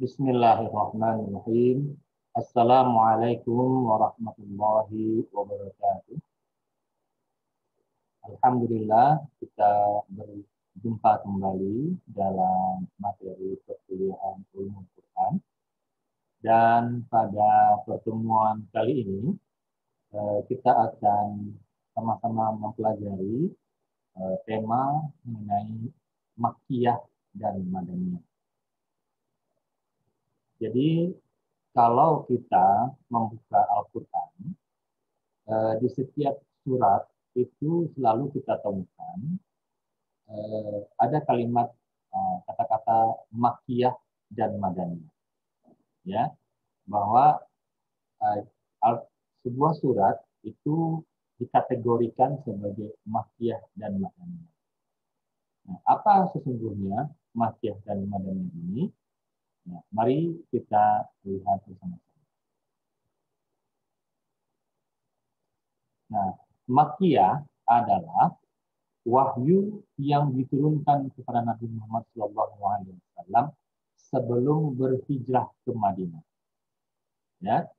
Bismillahirrahmanirrahim. Assalamualaikum warahmatullahi wabarakatuh. Alhamdulillah kita berjumpa kembali dalam materi perkuliahan ilmu Quran. Dan pada pertemuan kali ini kita akan sama-sama mempelajari tema mengenai Makkiyah dan Madaniyah. Jadi kalau kita membuka Al-Quran, di setiap surat itu selalu kita temukan ada kalimat kata-kata Makkiyah dan Madaniyah, ya, bahwa sebuah surat itu dikategorikan sebagai Makkiyah dan Madaniyah. Nah, apa sesungguhnya Makkiyah dan Madaniyah ini? Nah, mari kita lihat bersama-sama. Nah, Makkiyah adalah wahyu yang diturunkan kepada Nabi Muhammad SAW sebelum berhijrah ke Madinah. Ya,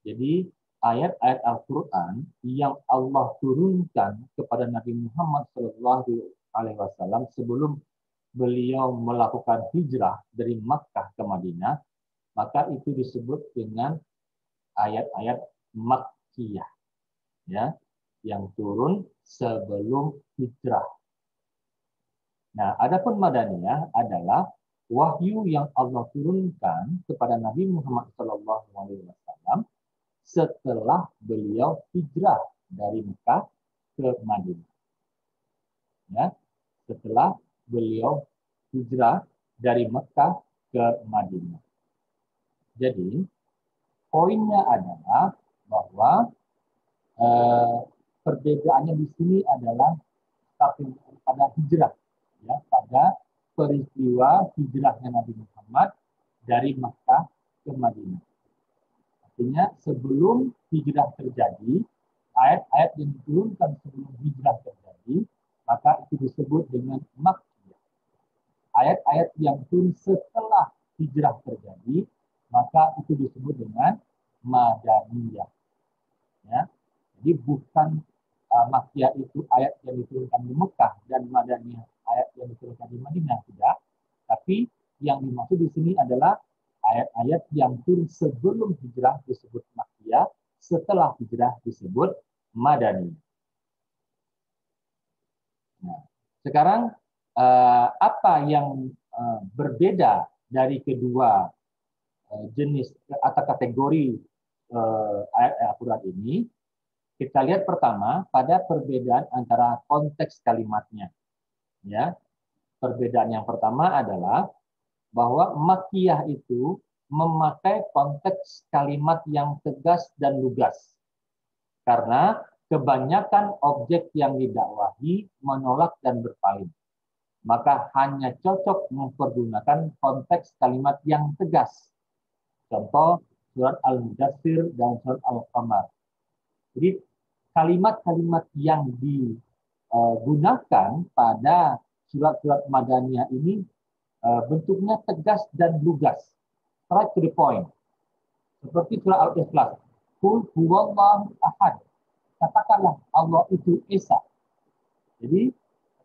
jadi ayat-ayat Al-Quran yang Allah turunkan kepada Nabi Muhammad SAW sebelum beliau melakukan hijrah dari Makkah ke Madinah, maka itu disebut dengan ayat-ayat Makkiyah, ya, yang turun sebelum hijrah. Nah, adapun Madaniyah adalah wahyu yang Allah turunkan kepada Nabi Muhammad SAW setelah beliau hijrah dari Makkah ke Madinah. Ya, setelah beliau hijrah dari Mekah ke Madinah. Jadi, poinnya adalah bahwa perbedaannya di sini adalah pada hijrah, ya, pada peristiwa hijrahnya Nabi Muhammad dari Mekah ke Madinah. Artinya, sebelum hijrah terjadi, ayat-ayat yang diturunkan sebelum hijrah terjadi, maka itu disebut dengan Makkiyah. Ayat-ayat yang turun setelah hijrah terjadi, maka itu disebut dengan Madaniyah. Ya. Jadi bukan Makkiyah itu ayat yang diturunkan di Mekah dan Madaniyah ayat yang diturunkan di Madinah, tidak. Tapi yang dimaksud di sini adalah ayat-ayat yang turun sebelum hijrah disebut Makkiyah, setelah hijrah disebut Madaniyah. Nah, sekarang apa yang berbeda dari kedua jenis atau kategori ayat Al-Quran ini? Kita lihat pertama pada perbedaan antara konteks kalimatnya. Ya, perbedaan yang pertama adalah bahwa Makkiyah itu memakai konteks kalimat yang tegas dan lugas. Karena kebanyakan objek yang didakwahi menolak dan berpaling. Maka hanya cocok mempergunakan konteks kalimat yang tegas. Contoh surat Al-Mudaththir dan surat Al-Qamar. Jadi kalimat-kalimat yang digunakan pada surat-surat Madaniyah ini bentuknya tegas dan lugas. Straight to the point. Seperti surat Al-Ikhlas. Qul huwallahu ahad. Katakanlah Allah itu Esa. Jadi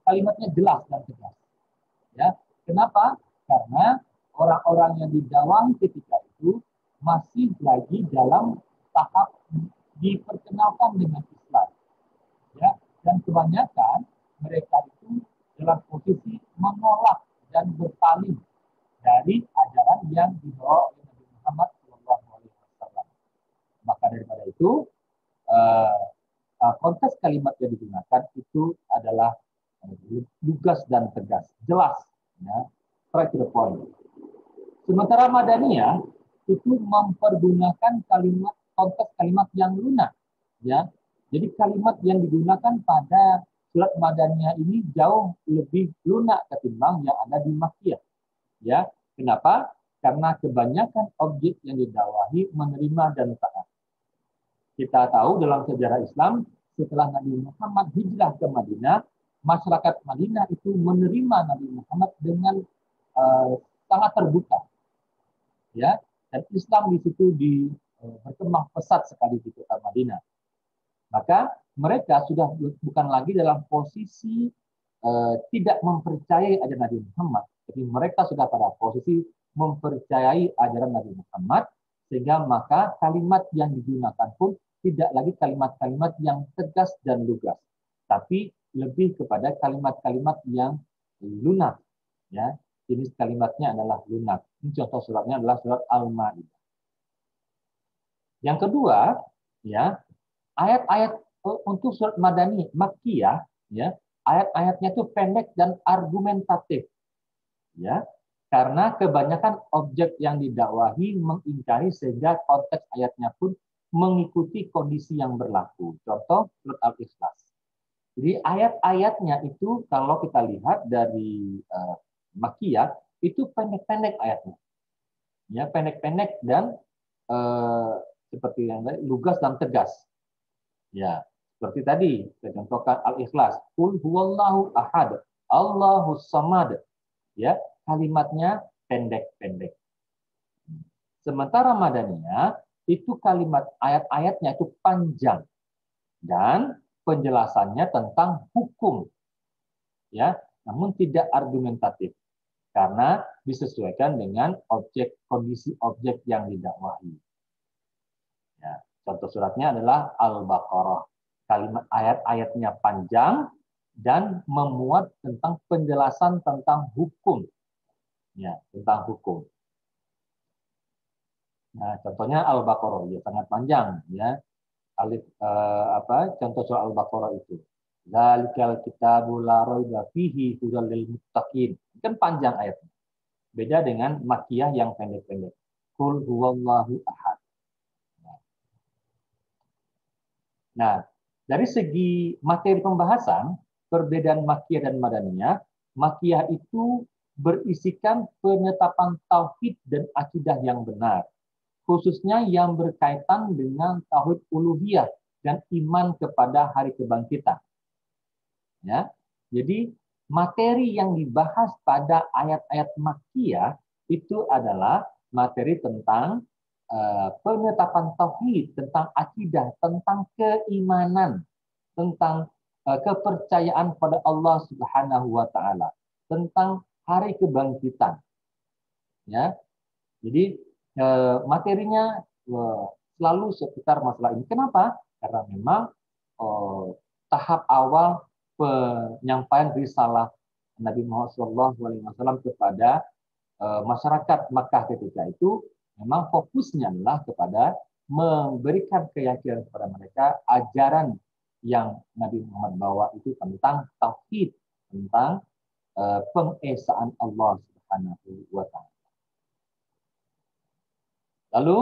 kalimatnya jelas dan tegas. Ya, kenapa? Karena orang-orang yang didakwahi ketika itu masih lagi dalam tahap diperkenalkan dengan Islam. Ya, dan kebanyakan mereka itu dalam posisi menolak dan berpaling dari ajaran yang dibawa oleh Nabi Muhammad SAW. Maka daripada itu konteks kalimat yang digunakan itu adalah lugas dan tegas, jelas, ya, straight to the point. Sementara Madaniyah itu mempergunakan konteks kalimat yang lunak, ya. Jadi kalimat yang digunakan pada surat Madaniyah ini jauh lebih lunak ketimbang yang ada di Makkiyah, ya. Kenapa? Karena kebanyakan objek yang didakwahi menerima dan taat. Kita tahu dalam sejarah Islam, setelah Nabi Muhammad hijrah ke Madinah, masyarakat Madinah itu menerima Nabi Muhammad dengan sangat terbuka. ya, dan Islam di situ berkembang pesat sekali di kota Madinah. Maka mereka sudah bukan lagi dalam posisi tidak mempercayai ajaran Nabi Muhammad, tapi mereka sudah pada posisi mempercayai ajaran Nabi Muhammad, sehingga maka kalimat yang digunakan pun tidak lagi kalimat-kalimat yang tegas dan lugas, tapi lebih kepada kalimat-kalimat yang lunak. Ya, jenis kalimatnya adalah lunak. Ini contoh suratnya adalah surat Al-Maidah. Yang kedua, ya, ayat-ayat untuk surat Madani, Makkiyah, ya, ayat-ayatnya itu pendek dan argumentatif, ya, karena kebanyakan objek yang didakwahi mengingkari sehingga konteks ayatnya pun mengikuti kondisi yang berlaku. Contoh surat Al-Ikhlas. Jadi ayat-ayatnya itu kalau kita lihat dari Makkiyah itu pendek-pendek ayatnya, ya, pendek-pendek dan seperti yang tadi, lugas dan tegas. Ya, seperti tadi saya contohkan Al-Ikhlas, Qul huwallahu ahad, Allahus samad. Ya, kalimatnya pendek-pendek. Sementara Madaniyah itu kalimat ayat-ayatnya itu panjang dan penjelasannya tentang hukum. Ya, namun tidak argumentatif karena disesuaikan dengan kondisi objek yang didakwahi. Ya, contoh suratnya adalah Al-Baqarah. Kalimat ayat-ayatnya panjang dan memuat tentang penjelasan tentang hukum. Ya, tentang hukum. Nah, contohnya Al-Baqarah, ya sangat panjang, ya. Contoh surah Al-Baqarah itu. Dzalikal kitabu la raiba fihi hudal lil muttaqin. Kan panjang ayatnya. Beda dengan Makkiyah yang pendek-pendek. Qul huwallahu ahad. Nah, dari segi materi pembahasan, perbedaan Makkiyah dan Madaniyah, Makkiyah itu berisikan penetapan tauhid dan akidah yang benar, khususnya yang berkaitan dengan tauhid uluhiyah dan iman kepada hari kebangkitan. Ya, jadi materi yang dibahas pada ayat-ayat Makkiyah itu adalah materi tentang penetapan tauhid, tentang akidah, tentang keimanan, tentang kepercayaan pada Allah Subhanahu wa taala, tentang hari kebangkitan. Ya. Jadi materinya selalu seputar masalah ini. Kenapa? Karena memang tahap awal penyampaian risalah Nabi Muhammad SAW kepada masyarakat Makkah ketika itu memang fokusnya adalah kepada memberikan keyakinan kepada mereka ajaran yang Nabi Muhammad bawa itu tentang tauhid, tentang pengesaan Allah Subhanahu wa taala. Lalu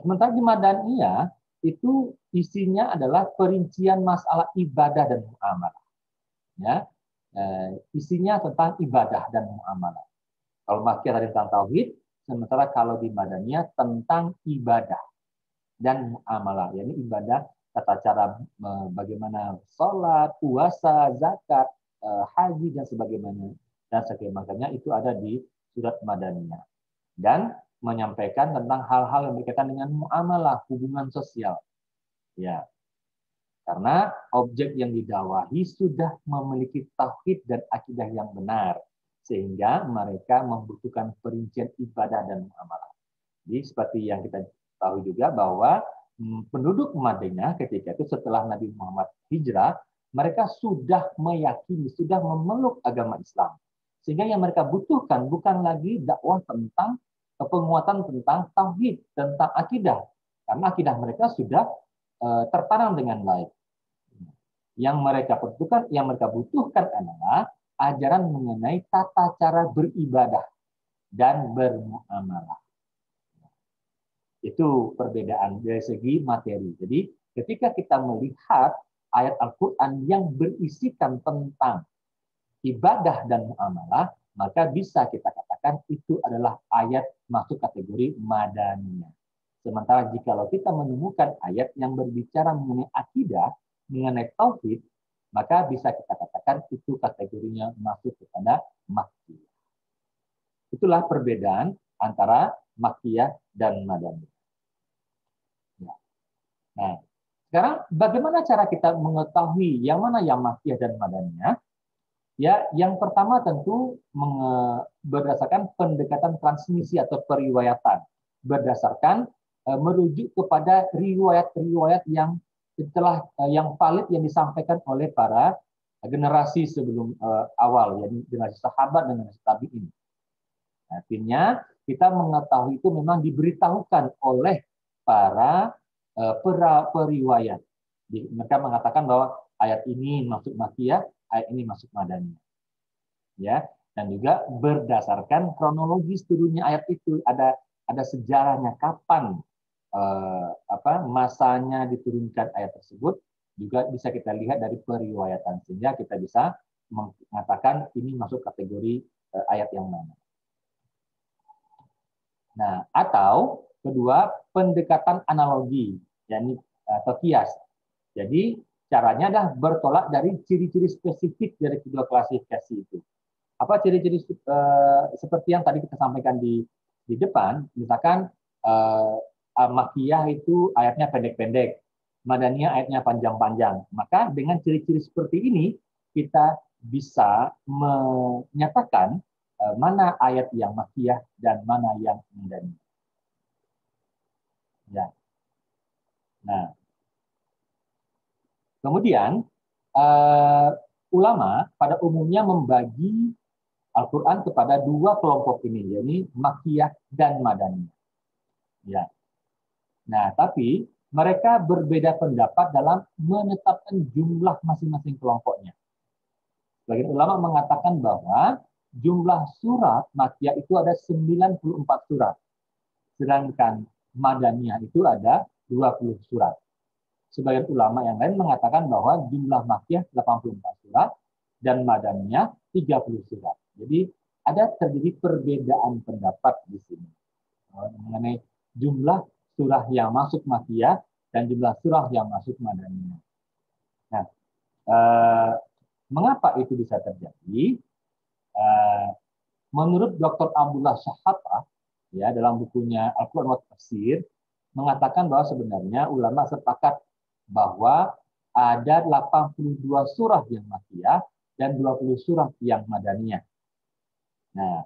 sementara di Madaniyah itu isinya adalah perincian masalah ibadah dan muamalah. Ya, isinya tentang ibadah dan muamalah. Kalau Makkiyah tadi tentang tauhid, sementara kalau di Madaniyah tentang ibadah dan muamalah. Yani ibadah, tata cara bagaimana sholat, puasa, zakat, haji dan sebagainya. Dan sebagainya itu ada di surat Madaniyah. Dan menyampaikan tentang hal-hal yang berkaitan dengan muamalah, hubungan sosial. Ya. Karena objek yang didakwahi sudah memiliki tauhid dan akidah yang benar, sehingga mereka membutuhkan perincian ibadah dan muamalah. Jadi seperti yang kita tahu juga bahwa penduduk Madinah ketika itu setelah Nabi Muhammad hijrah, mereka sudah meyakini, sudah memeluk agama Islam. Sehingga yang mereka butuhkan bukan lagi dakwah tentang penguatan tentang tauhid, tentang akidah. Karena akidah mereka sudah tertanam dengan baik. Yang mereka butuhkan adalah ajaran mengenai tata cara beribadah dan bermuamalah. Itu perbedaan dari segi materi. Jadi ketika kita melihat ayat Al-Quran yang berisikan tentang ibadah dan muamalah, maka bisa kita katakan itu adalah ayat masuk kategori Madaniyah. Sementara jikalau kita menemukan ayat yang berbicara mengenai akidah, mengenai tauhid, maka bisa kita katakan itu kategorinya masuk kepada Makkiyah. Itulah perbedaan antara Makkiyah dan Madaniyah. Ya. Nah, sekarang bagaimana cara kita mengetahui yang mana yang Makkiyah dan Madaniyah? Ya, yang pertama tentu berdasarkan pendekatan transmisi atau periwayatan, berdasarkan merujuk kepada riwayat-riwayat yang yang valid yang disampaikan oleh para generasi sebelum awal, yakni generasi sahabat dan generasi tabi'in. Artinya kita mengetahui itu memang diberitahukan oleh para periwayat. Mereka mengatakan bahwa ayat ini masuk Makkiyah, ayat ini masuk Madaniyah. Ya, dan juga berdasarkan kronologis turunnya ayat itu, ada sejarahnya kapan masanya diturunkan ayat tersebut, juga bisa kita lihat dari periwayatan, sehingga kita bisa mengatakan ini masuk kategori ayat yang mana. Nah, atau kedua, pendekatan analogi, yakni atau kias. Jadi caranya adalah bertolak dari ciri-ciri spesifik dari kedua klasifikasi itu. Apa ciri-ciri seperti yang tadi kita sampaikan di depan, misalkan Makkiyah itu ayatnya pendek-pendek, Madaniyah ayatnya panjang-panjang. Maka dengan ciri-ciri seperti ini kita bisa menyatakan mana ayat yang Makkiyah dan mana yang Madaniyah. Ya. Nah, kemudian ulama pada umumnya membagi Al-Quran kepada dua kelompok ini, yakni Makkiyah dan Madaniyah. Ya. Nah, tapi mereka berbeda pendapat dalam menetapkan jumlah masing-masing kelompoknya. Sebagian ulama mengatakan bahwa jumlah surat Makkiyah itu ada 94 surat. Sedangkan Madaniyah itu ada 20 surat. Sebagian ulama yang lain mengatakan bahwa jumlah Makkiyah 84 surat dan Madaniyah 30 surat. Jadi ada terjadi perbedaan pendapat di sini mengenai jumlah surah yang masuk Makkiyah dan jumlah surah yang masuk Madaniyah. Nah, mengapa itu bisa terjadi? Menurut Dr. Abdullah Shahatah, ya, dalam bukunya Al-Quran wa Tafsir, mengatakan bahwa sebenarnya ulama sepakat bahwa ada 82 surah yang Makkiyah dan 20 surah yang Madaniyah. Nah,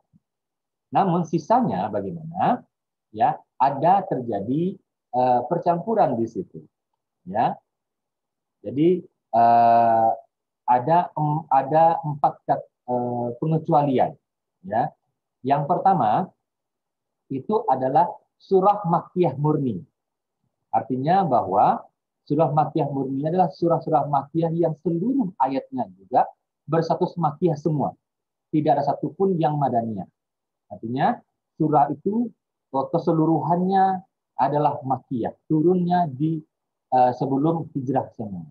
namun sisanya bagaimana? Ya, ada terjadi percampuran di situ. Ya, jadi ada 4 pengecualian. Ya, yang pertama itu adalah surah Makkiyah murni. Artinya bahwa surah Makkiyah murni adalah surah-surah Makkiyah yang seluruh ayatnya juga berstatus Makkiyah semua. Tidak ada satupun yang Madaniyah. Artinya surah itu keseluruhannya adalah Makkiyah, turunnya di sebelum hijrah semua.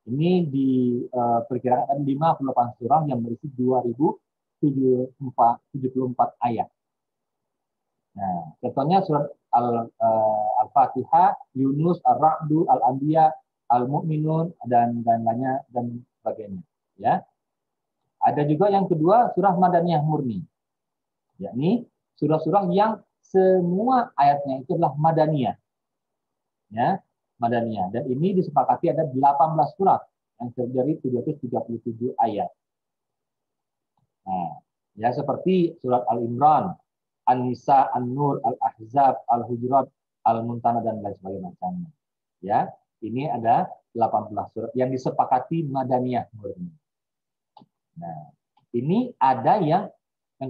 Ini diperkirakan 58 surah yang berisi 2074 ayat. Nah, contohnya surat Al-Fatihah, Yunus, Ar-Ra'du, Al-Anbiya, Al-Mu'minun dan lainnya dan sebagainya. Ya. Ada juga yang kedua surah Madaniyah murni, yakni surah-surah yang semua ayatnya itu adalah Madaniyah. Ya, Madaniyah. Dan ini disepakati ada 18 surat yang terdiri 737 ayat. Nah, ya seperti surat Al-Imran, An-Nisa, An-Nur, Al-Ahzab, Al-Hujurat, Al-Muntana dan lain sebagainya. Ya, ini ada 18 surat yang disepakati Madaniyah murni. Nah, ini ada yang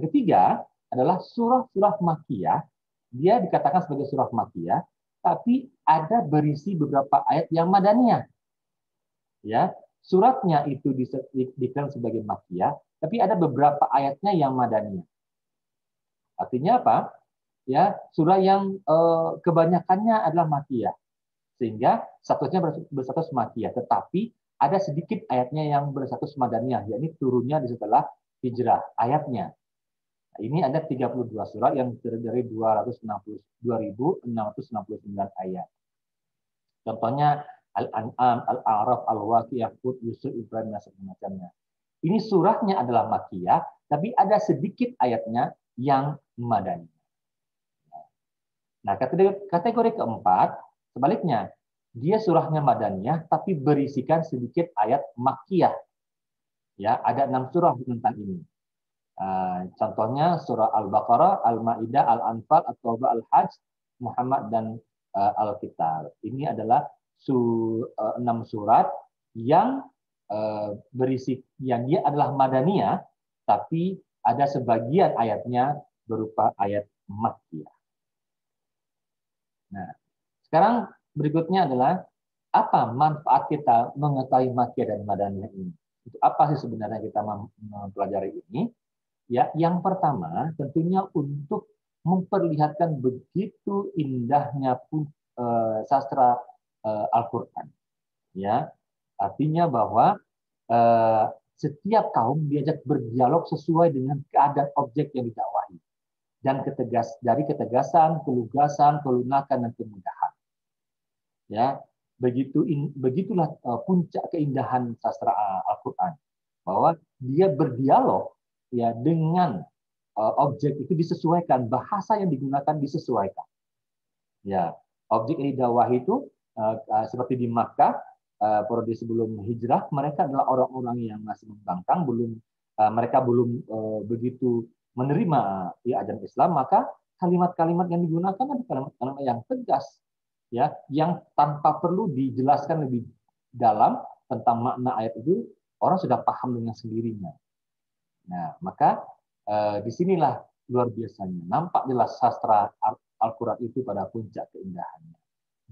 ketiga adalah surah-surah Makkiyah. Dia dikatakan sebagai surah Makkiyah, tapi ada berisi beberapa ayat yang Madaniyah. Ya, suratnya itu dikenal sebagai Makkiyah, tapi ada beberapa ayatnya yang Madaniyah. Artinya apa? Ya, surah yang kebanyakannya adalah Makkiyah. Sehingga statusnya berstatus Makkiyah, tetapi ada sedikit ayatnya yang berstatus Madaniyah, yakni turunnya di setelah hijrah ayatnya. Nah, ini ada 32 surat yang terdiri dari 2.669 ayat. Contohnya Al-An'am, Al-A'raf, Al-Waqi'ah, Hud, Yusuf, Ibrahim, dan semacamnya. Ini surahnya adalah Makkiyah, tapi ada sedikit ayatnya yang Madaniyah. Nah, kategori keempat, sebaliknya, dia surahnya Madaniyah, tapi berisikan sedikit ayat Makkiyah. Ya, ada 6 surah tentang ini. Contohnya surah Al-Baqarah, Al-Maidah, Al-Anfal, At-Taubah, Al-Hajj, Muhammad, dan Al-Qital. Ini adalah 6 surat yang berisi, yang dia adalah Madaniyah, tapi ada sebagian ayatnya berupa ayat Makkiyah. Nah, sekarang berikutnya adalah apa manfaat kita mengetahui Makkiyah dan Madaniyah ini? Itu apa sih sebenarnya kita mempelajari ini? Ya, yang pertama tentunya untuk memperlihatkan begitu indahnya pun sastra Al-Qur'an. Ya, artinya bahwa setiap kaum diajak berdialog sesuai dengan keadaan objek yang didakwahi dan dari ketegasan, kelugasan, kelunakan, dan kemudahan. Ya, begitulah puncak keindahan sastra Al-Qur'an, bahwa dia berdialog ya dengan objek itu disesuaikan, bahasa yang digunakan disesuaikan. Ya, objek yang didakwahi itu seperti di Makkah periode sebelum hijrah, mereka adalah orang-orang yang masih membangkang, mereka belum begitu menerima ajaran Islam, maka kalimat-kalimat yang digunakan adalah kalimat-kalimat yang tegas, ya, yang tanpa perlu dijelaskan lebih dalam tentang makna ayat itu, orang sudah paham dengan sendirinya. Nah, maka disinilah luar biasanya nampak jelas sastra Al-Quran itu pada puncak keindahannya.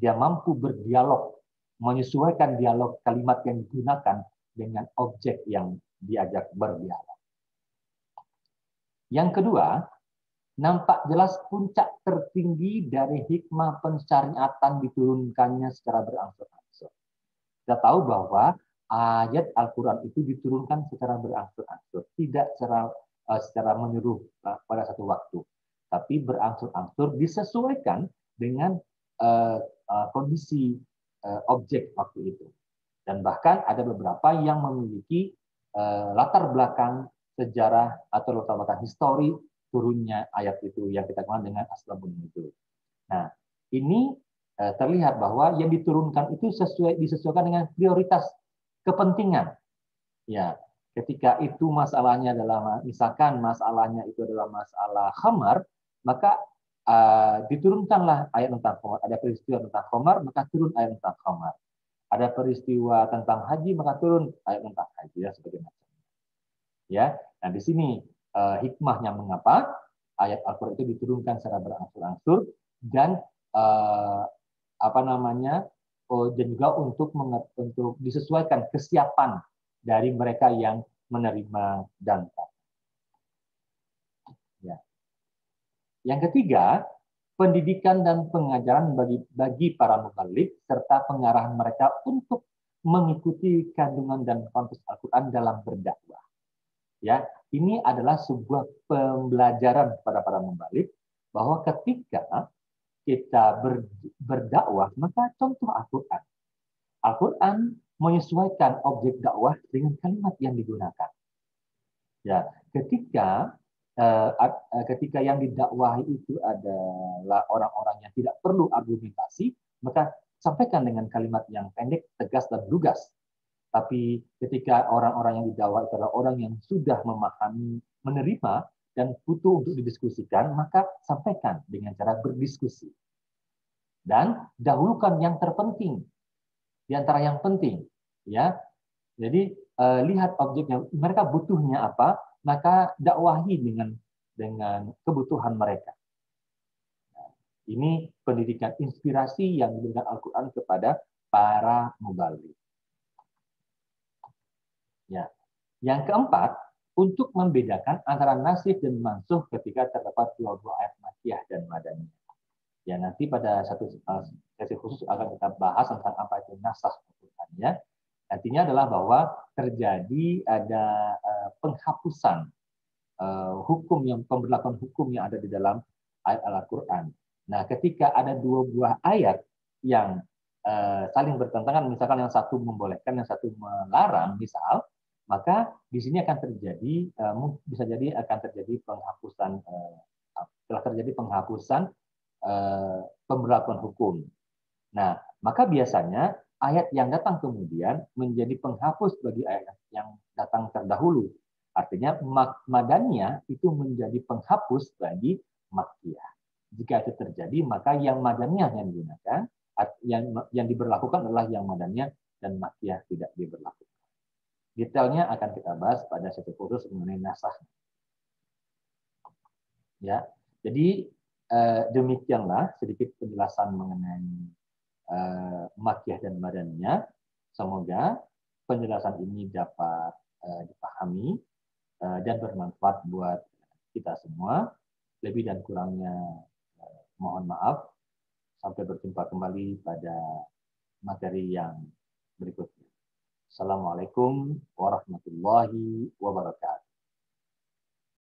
Dia mampu berdialog, menyesuaikan dialog kalimat yang digunakan dengan objek yang diajak berdialog. Yang kedua, nampak jelas puncak tertinggi dari hikmah pensyariatan diturunkannya secara berangsur-angsur. Kita tahu bahwa ayat Al-Quran itu diturunkan secara berangsur-angsur, tidak secara menyeluruh pada satu waktu, tapi berangsur-angsur disesuaikan dengan kondisi objek waktu itu. Dan bahkan ada beberapa yang memiliki latar belakang sejarah atau latar belakang histori turunnya ayat itu yang kita kenal dengan Asbabun Nuzul. Nah, ini terlihat bahwa yang diturunkan itu disesuaikan dengan prioritas kepentingan. Ya, ketika itu masalahnya adalah, misalkan masalahnya itu adalah masalah khamar, maka diturunkanlah ayat tentang khamar. Ada peristiwa tentang khamar, maka turun ayat tentang khamar. Ada peristiwa tentang haji, maka turun ayat tentang haji, dan sebagainya. Ya, nah di sini hikmahnya mengapa ayat Al-Quran itu diturunkan secara berangsur-angsur dan dan juga untuk disesuaikan kesiapan dari mereka yang menerima dan ya. Yang ketiga, pendidikan dan pengajaran bagi para mubalik serta pengarahan mereka untuk mengikuti kandungan dan konteks Al-Quran dalam berdakwah. Ya, ini adalah sebuah pembelajaran kepada para mubalik bahwa ketika kita berdakwah, maka contoh Al-Quran. Al-Quran menyesuaikan objek dakwah dengan kalimat yang digunakan. Ya, ketika yang didakwahi itu adalah orang-orang yang tidak perlu argumentasi, maka sampaikan dengan kalimat yang pendek, tegas, dan lugas. Tapi ketika orang-orang yang didakwah itu adalah orang yang sudah memahami, menerima, dan butuh untuk didiskusikan, maka sampaikan dengan cara berdiskusi. Dan dahulukan yang terpenting di antara yang penting, ya. Jadi lihat objeknya, mereka butuhnya apa, maka dakwahi dengan kebutuhan mereka. Ini pendidikan inspirasi yang diberikan Al-Quran kepada para mubalik. Ya. Yang keempat, untuk membedakan antara nasikh dan mansuh ketika terdapat dua buah ayat Makkiyah dan Madaniyah. Ya, nanti pada satu sesi khusus akan kita bahas tentang apa itu nasakh. Ya. Artinya adalah bahwa terjadi ada penghapusan pemberlakuan hukum yang ada di dalam ayat Al-Quran. Nah, ketika ada dua buah ayat yang saling bertentangan, misalkan yang satu membolehkan, yang satu melarang, misal, maka di sini akan terjadi bisa jadi akan terjadi penghapusan pemberlakuan hukum. Nah, maka biasanya ayat yang datang kemudian menjadi penghapus bagi ayat yang datang terdahulu. Artinya madaniyah itu menjadi penghapus bagi makkiyah. Jika itu terjadi, maka yang madaniyah yang digunakan, yang diberlakukan adalah yang madaniyah dan makkiyah tidak diberlakukan. Detailnya akan kita bahas pada satu kursus mengenai nasakh. Ya, jadi demikianlah sedikit penjelasan mengenai makkiyah dan madaniyah. Semoga penjelasan ini dapat dipahami dan bermanfaat buat kita semua. Lebih dan kurangnya mohon maaf. Sampai berjumpa kembali pada materi yang berikutnya. Assalamualaikum warahmatullahi wabarakatuh.